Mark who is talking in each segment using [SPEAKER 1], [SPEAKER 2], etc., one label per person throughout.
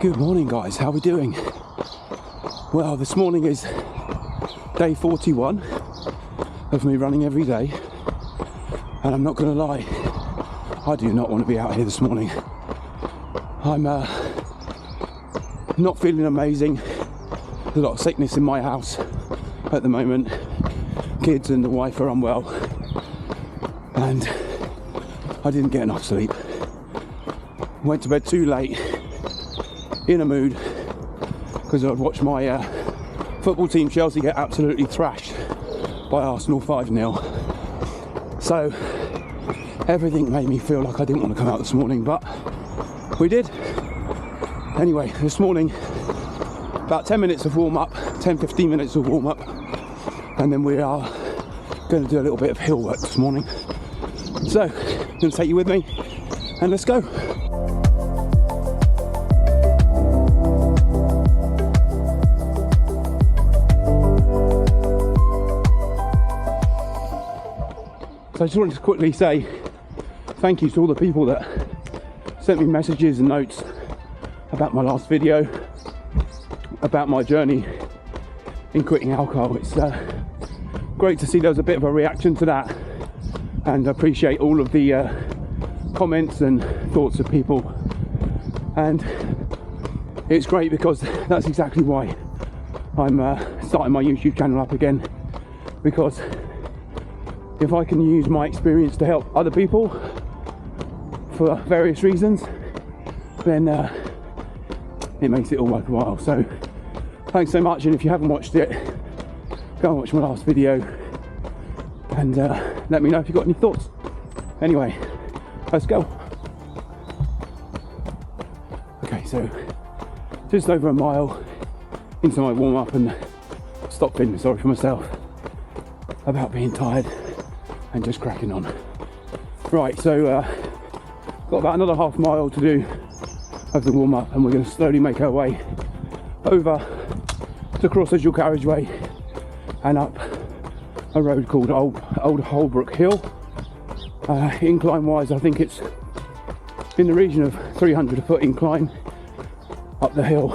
[SPEAKER 1] Good morning guys, how are we doing? Well, this morning is day 41 of me running every day, and I'm not going to lie, I do not want to be out here this morning. I'm not feeling amazing. There's a lot of sickness in my house at the moment. Kids and the wife are unwell, and I didn't get enough sleep. Went to bed too late, in a mood, because I'd watched my football team Chelsea get absolutely thrashed by Arsenal 5-0. So everything made me feel like I didn't want to come out this morning, but we did. Anyway, this morning, about 10 minutes of warm-up, 10-15 minutes of warm-up, and then we are going to do a little bit of hill work this morning. So I'm going to take you with me, and let's go. So I just wanted to quickly say thank you to all the people that sent me messages and notes about my last video, about my journey in quitting alcohol. It's great to see there was a bit of a reaction to that, and I appreciate all of the comments and thoughts of people. And it's great because that's exactly why I'm starting my YouTube channel up again, because if I can use my experience to help other people for various reasons, then it makes it all worthwhile. So thanks so much, and if you haven't watched it, go and watch my last video and let me know if you've got any thoughts. Anyway, let's go. Okay, so just over a mile into my warm-up, and stop feeling sorry for myself about being tired and just cracking on. Right, so got about another half mile to do of the warm-up, and we're going to slowly make our way over to cross the dual carriageway and up a road called Old Holbrook Hill. Incline wise, I think it's in the region of 300 foot incline up the hill,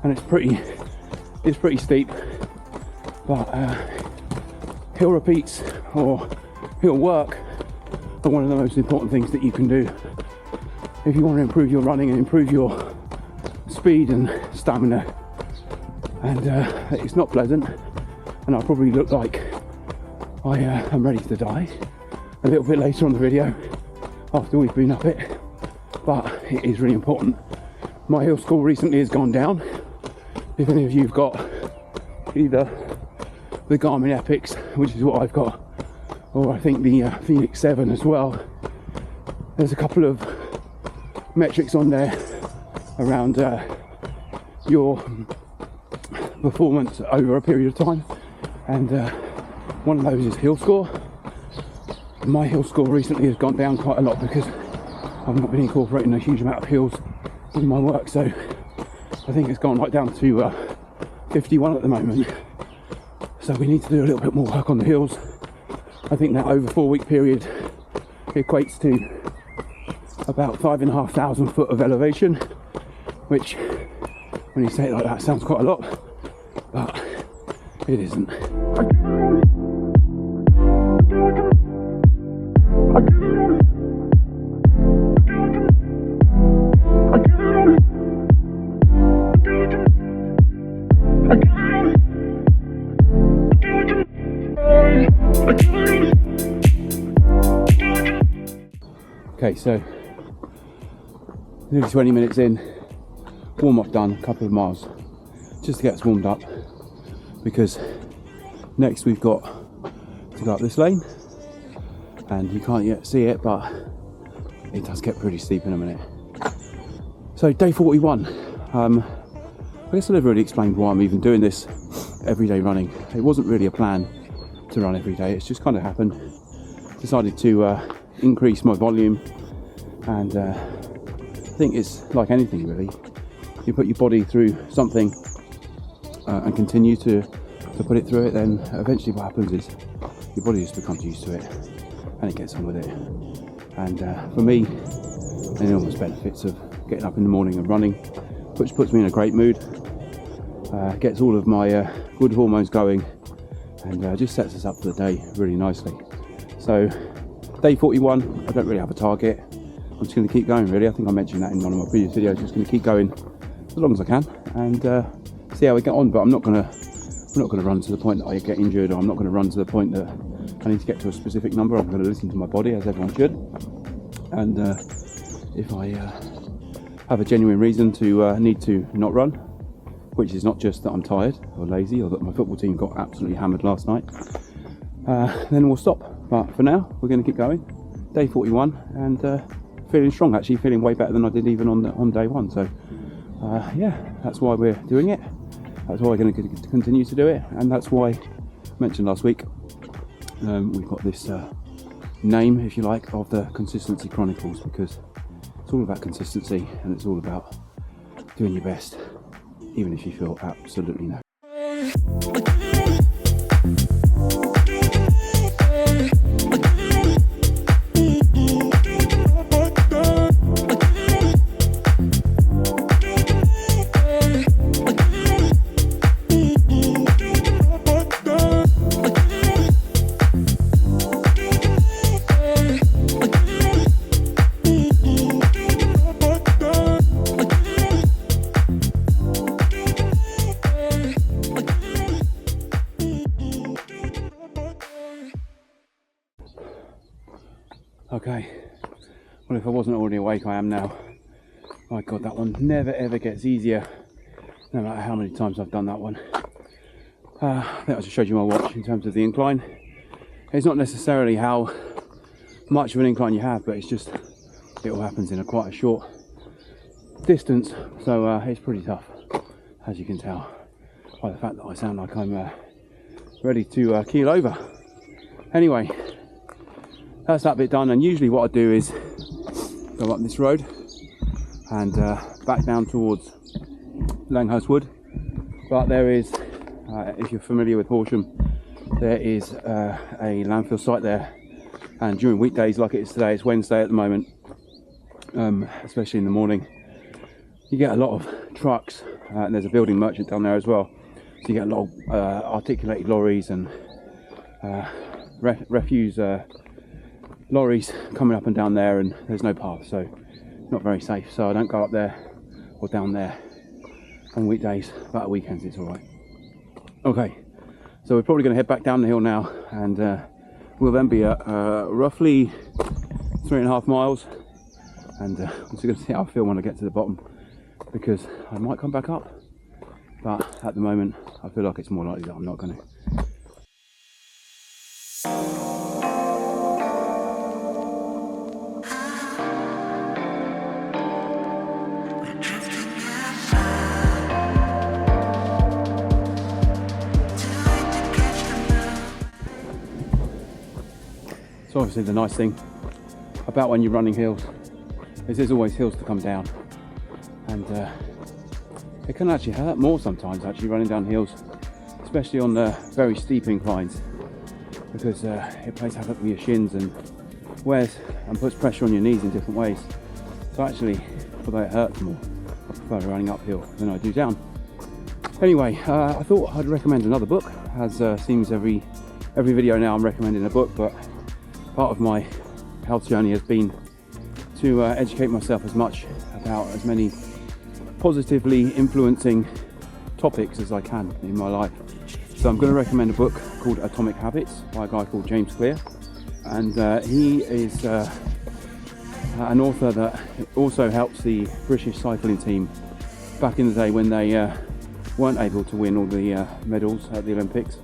[SPEAKER 1] and it's pretty steep, but hill repeats or hill work are one of the most important things that you can do if you want to improve your running and improve your speed and stamina. And it's not pleasant, and I probably look like I am ready to die a little bit later on the video after we've been up it, but it is really important. My hill score recently has gone down. If any of you've got either the Garmin Epics, which is what I've got, or I think the Phoenix 7 as well, there's a couple of metrics on there around your performance over a period of time, and one of those is hill score. My hill score recently has gone down quite a lot because I've not been incorporating a huge amount of hills in my work, so I think it's gone right down to 51 at the moment. So we need to do a little bit more work on the hills. I think that over 4-week period equates to about 5,500 foot of elevation, which, when you say it like that, sounds quite a lot, but it isn't. Okay, so nearly 20 minutes in, warm up done, a couple of miles, just to get us warmed up, because next we've got to go up this lane, and you can't yet see it, but it does get pretty steep in a minute. So day 41, I guess I never really explained why I'm even doing this everyday running. It wasn't really a plan to run every day, it's just kind of happened. Decided to increase my volume, and I think it's like anything really. You put your body through something and continue to put it through it, then eventually what happens is your body just becomes used to it and it gets on with it. And for me, the enormous benefits of getting up in the morning and running which puts me in a great mood, gets all of my good hormones going, and just sets us up for the day really nicely. So day 41, I don't really have a target. I'm just going to keep going really. I think I mentioned that in one of my previous videos. Just going to keep going as long as I can and see how we get on. But I'm not going to run to the point that I get injured, or I'm not going to run to the point that I need to get to a specific number. I'm going to listen to my body, as everyone should. And if I have a genuine reason to need to not run, which is not just that I'm tired or lazy or that my football team got absolutely hammered last night, then we'll stop. But for now, we're going to keep going. Day 41, and feeling strong, actually feeling way better than I did even on day one. So yeah, that's why we're doing it. That's why we're going to continue to do it, and that's why I mentioned last week we've got this name, if you like, of the Consistency Chronicles, because it's all about consistency and it's all about doing your best, even if you feel absolutely no. Okay, well, if I wasn't already awake, I am now. My God, that one never ever gets easier, no matter how many times I've done that one. I think I just showed you my watch in terms of the incline. It's not necessarily how much of an incline you have, but it's just, it all happens in quite a short distance, so it's pretty tough, as you can tell by the fact that I sound like I'm ready to keel over. Anyway, that's that bit done, and usually what I do is go up this road and back down towards Langhurst Wood. But there is, if you're familiar with Horsham, there is a landfill site there, and during weekdays like it is today, it's Wednesday at the moment, especially in the morning, you get a lot of trucks, and there's a building merchant down there as well, so you get a lot of articulated lorries and refuse lorries coming up and down there, and there's no path, so not very safe. So I don't go up there or down there on weekdays, but at weekends it's all right. Okay, so we're probably going to head back down the hill now, and we'll then be at roughly 3.5 miles, and I'm just going to see how I feel when I get to the bottom, because I might come back up, but at the moment I feel like it's more likely that I'm not going to. So obviously the nice thing about when you're running hills is there's always hills to come down, and it can actually hurt more sometimes actually running down hills, especially on the very steep inclines, because it plays havoc with your shins and wears and puts pressure on your knees in different ways. So actually, although it hurts more, I prefer running uphill than I do down. Anyway, I thought I'd recommend another book, as seems every video now I'm recommending a book, but part of my health journey has been to educate myself as much about as many positively influencing topics as I can in my life. So I'm going to recommend a book called Atomic Habits by a guy called James Clear, and he is an author that also helps the British cycling team back in the day when they weren't able to win all the medals at the Olympics.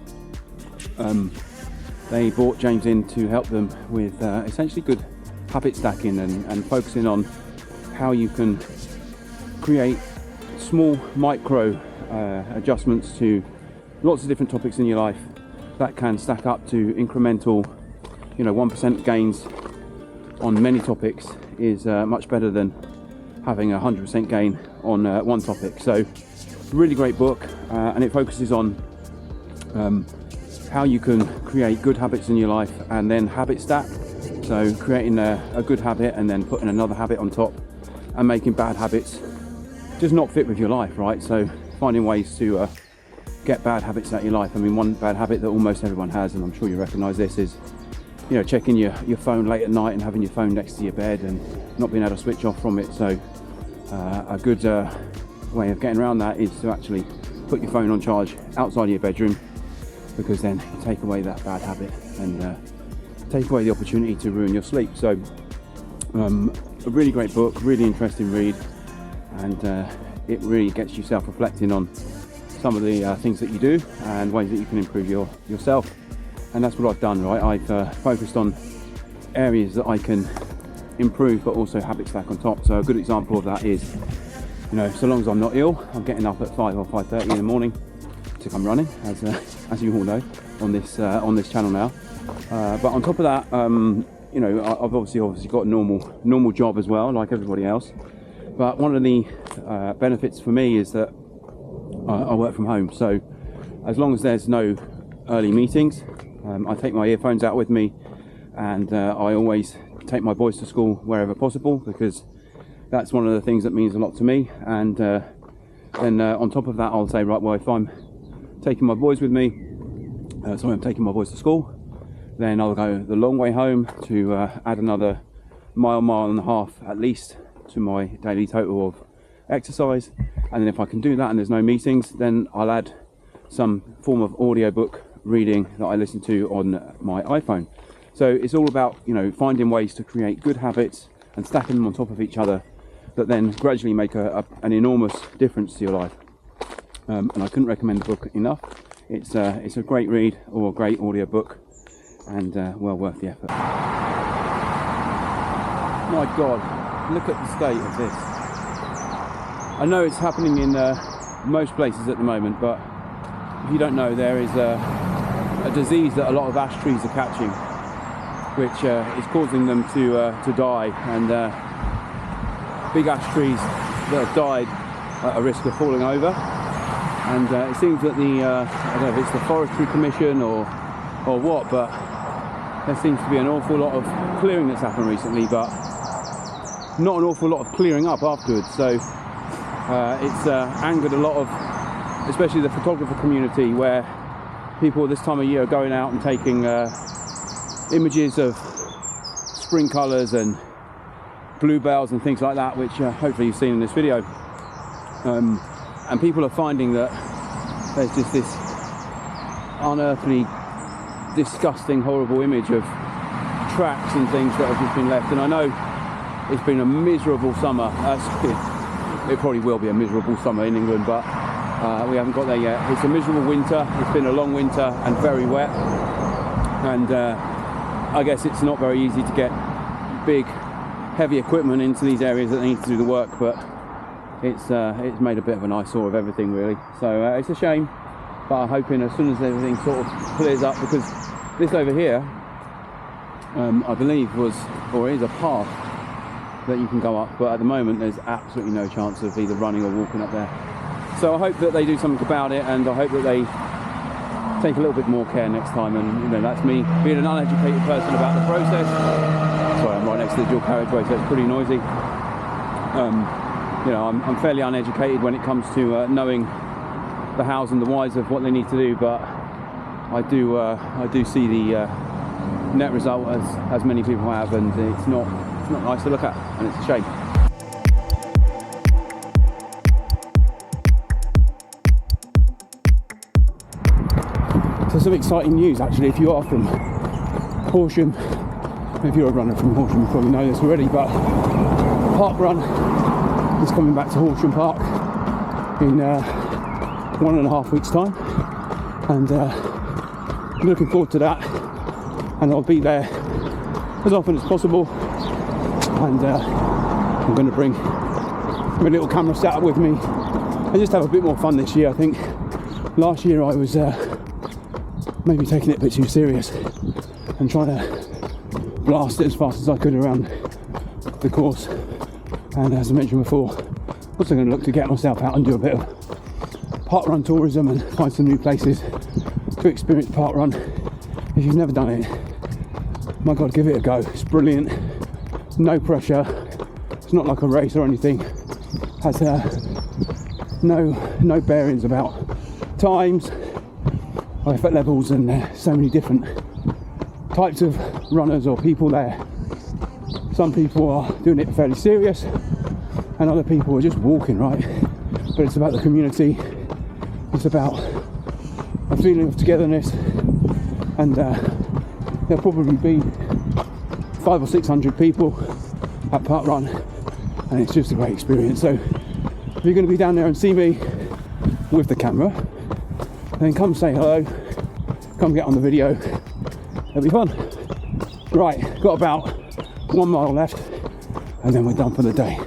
[SPEAKER 1] They brought James in to help them with essentially good habit stacking and focusing on how you can create small micro adjustments to lots of different topics in your life that can stack up to incremental, 1% gains on many topics is much better than having a 100% gain on one topic. So really great book, and it focuses on how you can create good habits in your life and then habit stack. So creating a good habit and then putting another habit on top, and making bad habits just not fit with your life, right? So finding ways to get bad habits out of your life. I mean, one bad habit that almost everyone has, and I'm sure you recognise this, is checking your phone late at night and having your phone next to your bed and not being able to switch off from it. So a good way of getting around that is to actually put your phone on charge outside of your bedroom, because then you take away that bad habit and take away the opportunity to ruin your sleep. So a really great book, really interesting read, and it really gets you self-reflecting on some of the things that you do and ways that you can improve yourself. And that's what I've done, right? I've focused on areas that I can improve, but also habits stack on top. So a good example of that is, so long as I'm not ill, I'm getting up at 5 or 5:30 in the morning to come running, as you all know, on this channel now. But on top of that, I've obviously got a normal job as well, like everybody else. But one of the benefits for me is that I work from home. So as long as there's no early meetings, I take my earphones out with me, and I always take my boys to school wherever possible, because that's one of the things that means a lot to me. And then on top of that, I'll say, right, well, if I'm taking my boys with me, I'm taking my boys to school, then I'll go the long way home to add another mile and a half at least to my daily total of exercise. And then if I can do that and there's no meetings, then I'll add some form of audiobook reading that I listen to on my iPhone. So it's all about finding ways to create good habits and stacking them on top of each other that then gradually make an enormous difference to your life. And I couldn't recommend the book enough. It's a great read, or a great audiobook, and well worth the effort. My God, look at the state of this. I know it's happening in most places at the moment, but if you don't know, there is a disease that a lot of ash trees are catching, which is causing them to die, and big ash trees that have died are at risk of falling over. And it seems that I don't know if it's the Forestry Commission or what, but there seems to be an awful lot of clearing that's happened recently, but not an awful lot of clearing up afterwards. So it's angered a lot of, especially the photographer community, where people this time of year are going out and taking images of spring colours and bluebells and things like that, which hopefully you've seen in this video. And people are finding that there's just this unearthly, disgusting, horrible image of tracks and things that have just been left. And I know it's been a miserable summer. It probably will be a miserable summer in England, but we haven't got there yet. It's a miserable winter. It's been a long winter and very wet. And I guess it's not very easy to get big, heavy equipment into these areas that need to do the work, but it's made a bit of an eyesore of everything, really. So it's a shame, but I'm hoping as soon as everything sort of clears up, because this over here, I believe was, or is, a path that you can go up, but at the moment there's absolutely no chance of either running or walking up there. So I hope that they do something about it, and I hope that they take a little bit more care next time. And that's me being an uneducated person about the process. Sorry, I'm right next to the dual carriageway, so it's pretty noisy. I'm fairly uneducated when it comes to knowing the hows and the whys of what they need to do, but I do see the net result as many people have, and it's not nice to look at, and it's a shame. So some exciting news actually, if you are from Horsham. If you're a runner from Horsham, you probably know this already, but Parkrun is coming back to Horsham Park in 1.5 weeks time, and I'm looking forward to that, and I'll be there as often as possible. And I'm going to bring my little camera setup with me and just have a bit more fun this year. I think last year I was maybe taking it a bit too serious and trying to blast it as fast as I could around the course. And as I mentioned before, I'm also going to look to get myself out and do a bit of parkrun tourism and find some new places to experience parkrun. If you've never done it, my God, give it a go. It's brilliant. No pressure. It's not like a race or anything. It has no bearings about times, effort levels, and so many different types of runners or people there. Some people are doing it fairly serious, and other people are just walking, right? But it's about the community. It's about a feeling of togetherness, and there'll probably be 500 or 600 people at Parkrun, and it's just a great experience. So if you're going to be down there and see me with the camera, then come say hello, come get on the video, it'll be fun. Right, got about 1 mile left, and then we're done for the day.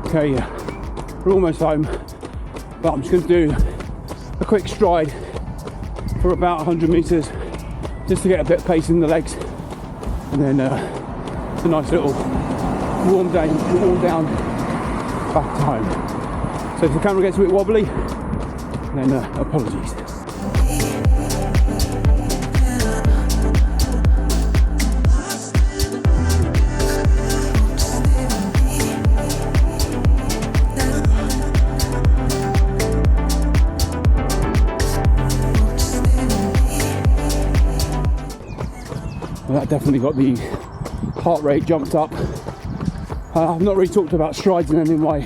[SPEAKER 1] Okay, we're almost home, but I'm just going to do a quick stride for about 100 metres just to get a bit of pace in the legs, and then it's a nice little warm down back to home. So if the camera gets a bit wobbly, then apologies. Well, that definitely got the heart rate jumped up. I've not really talked about strides in any of my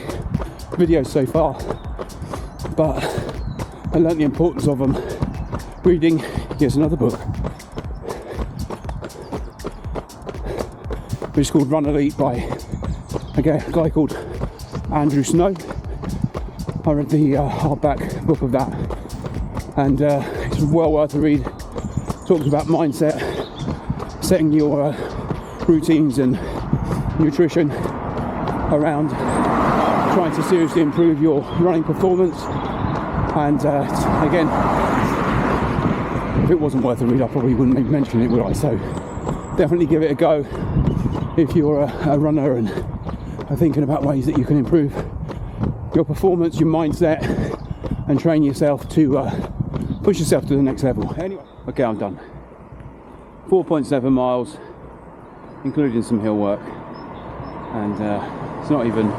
[SPEAKER 1] videos so far, but I learnt the importance of them reading. Here's another book, which is called Run Elite by a guy called Andrew Snow. I read the hardback book of that, and it's well worth a read. Talks about mindset, setting your routines and nutrition around trying to seriously improve your running performance. And again, if it wasn't worth a read, I probably wouldn't mention it, would I? So definitely give it a go if you're a runner and are thinking about ways that you can improve your performance, your mindset, and train yourself to push yourself to the next level. Anyway, okay, I'm done. 4.7 miles, including some hill work, and it's not even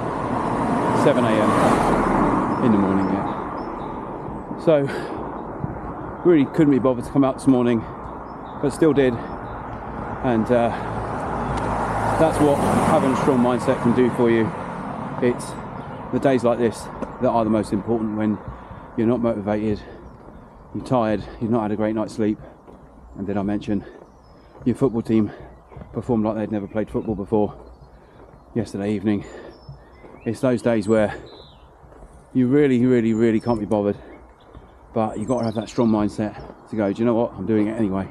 [SPEAKER 1] 7 a.m. in the morning yet. So really couldn't be bothered to come out this morning, but still did, and that's what having a strong mindset can do for you. It's the days like this that are the most important, when you're not motivated, you're tired, you've not had a great night's sleep, and did I mention your football team performed like they'd never played football before yesterday evening. It's those days where you really can't be bothered, but you've got to have that strong mindset to go, do you know what, I'm doing it anyway,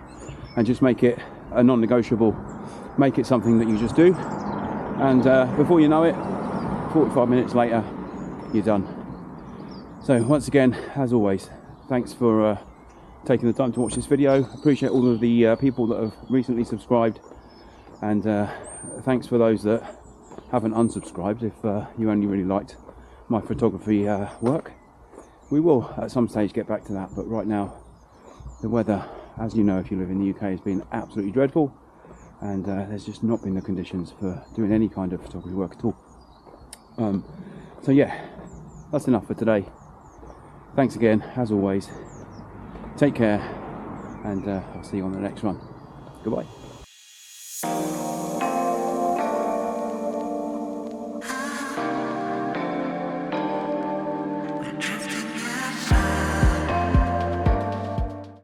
[SPEAKER 1] and just make it a non-negotiable, make it something that you just do, and before you know it, 45 minutes later, you're done. So once again, as always, thanks for taking the time to watch this video. Appreciate all of the people that have recently subscribed, and thanks for those that haven't unsubscribed. If you only really liked my photography work, we will at some stage get back to that, but right now the weather, as you know if you live in the UK, has been absolutely dreadful, and there's just not been the conditions for doing any kind of photography work at all. So yeah, that's enough for today. Thanks again, as always. Take care, and I'll see you on the next one. Goodbye.